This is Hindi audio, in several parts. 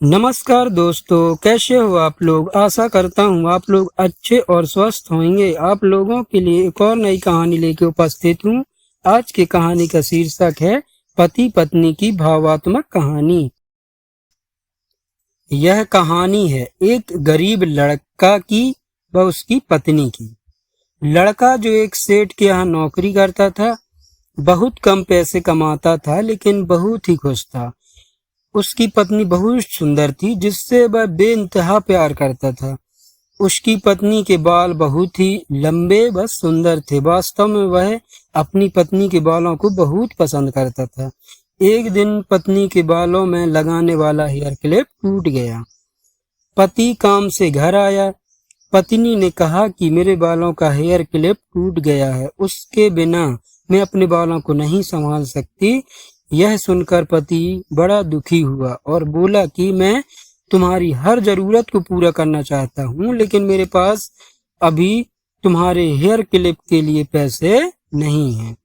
नमस्कार दोस्तों, कैसे हो आप लोग। आशा करता हूँ आप लोग अच्छे और स्वस्थ होंगे। आप लोगों के लिए एक और नई कहानी लेके उपस्थित हूँ। आज की कहानी का शीर्षक है पति पत्नी की भावात्मक कहानी। यह कहानी है एक गरीब लड़का की व उसकी पत्नी की। लड़का जो एक सेठ के यहाँ नौकरी करता था, बहुत कम पैसे कमाता था लेकिन बहुत ही खुश था। उसकी पत्नी बहुत सुंदर थी जिससे वह बेइंतहा प्यार करता था। उसकी पत्नी के बाल बहुत ही लंबे व सुंदर थे। वास्तव में वह अपनी पत्नी के बालों को बहुत पसंद करता था। एक दिन पत्नी के बालों में लगाने वाला हेयर क्लिप टूट गया। पति काम से घर आया। पत्नी ने कहा कि मेरे बालों का हेयर क्लिप टूट गया है, उसके बिना मैं अपने बालों को नहीं संभाल सकती। यह सुनकर पति बड़ा दुखी हुआ और बोला कि मैं तुम्हारी हर जरूरत को पूरा करना चाहता हूँ, लेकिन मेरे पास अभी तुम्हारे हेयर क्लिप के लिए पैसे नहीं हैं।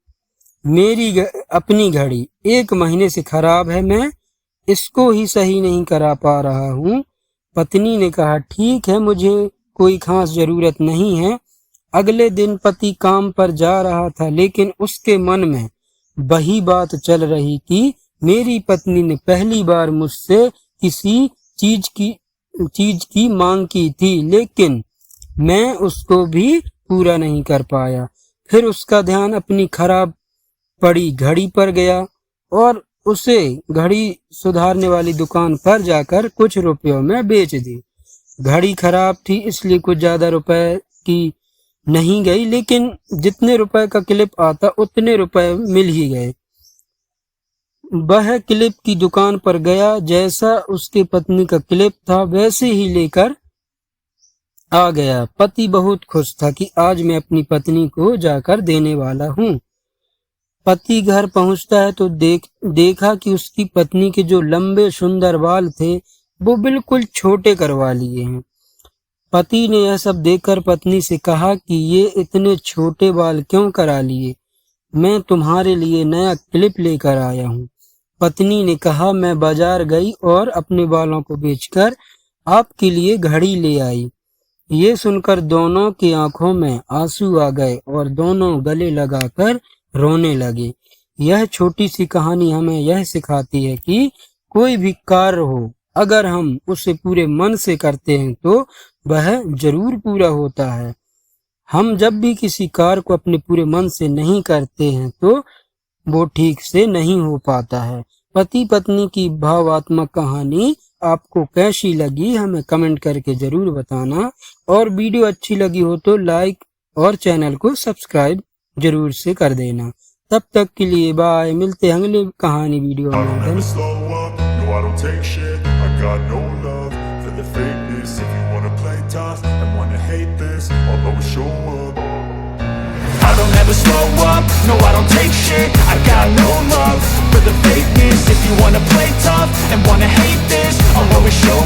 मेरी अपनी घड़ी 1 महीने से खराब है, मैं इसको ही सही नहीं करा पा रहा हूँ। पत्नी ने कहा ठीक है, मुझे कोई खास जरूरत नहीं है। अगले दिन पति काम पर जा रहा था लेकिन उसके मन में वही बात चल रही कि मेरी पत्नी ने पहली बार मुझसे किसी चीज की मांग की थी लेकिन मैं उसको भी पूरा नहीं कर पाया। फिर उसका ध्यान अपनी खराब पड़ी घड़ी पर गया और उसे घड़ी सुधारने वाली दुकान पर जाकर कुछ रुपयों में बेच दी। घड़ी खराब थी इसलिए कुछ ज्यादा रुपए की नहीं गई, लेकिन जितने रुपए का क्लिप आता उतने रुपए मिल ही गए। वह क्लिप की दुकान पर गया, जैसा उसके पत्नी का क्लिप था वैसे ही लेकर आ गया। पति बहुत खुश था कि आज मैं अपनी पत्नी को जाकर देने वाला हूँ। पति घर पहुंचता है तो देखा कि उसकी पत्नी के जो लंबे सुंदर बाल थे वो बिल्कुल छोटे करवा लिए हैं। पति ने यह सब देखकर पत्नी से कहा कि ये इतने छोटे बाल क्यों करा लिए, मैं तुम्हारे लिए नया क्लिप लेकर आया हूँ। पत्नी ने कहा मैं बाजार गई और अपने बालों को बेचकर आपके लिए घड़ी ले आई। ये सुनकर दोनों की आंखों में आंसू आ गए और दोनों गले लगाकर रोने लगे। यह छोटी सी कहानी हमें यह सिखाती है कि कोई भी कार्य हो, अगर हम उसे पूरे मन से करते हैं तो वह जरूर पूरा होता है। हम जब भी किसी कार्य को अपने पूरे मन से नहीं करते हैं तो वो ठीक से नहीं हो पाता है। पति पत्नी की भावात्मक कहानी आपको कैसी लगी हमें कमेंट करके जरूर बताना, और वीडियो अच्छी लगी हो तो लाइक और चैनल को सब्सक्राइब जरूर से कर देना। तब तक के लिए बाय, मिलते हैं अगले कहानी वीडियो में। I don't take shit, I got no love for the fakeness. If you wanna play tough and wanna hate this, I'll always show up. I don't ever slow up, no I don't take shit, I got no love for the fakeness. If you wanna play tough and wanna hate this, I'll always show up.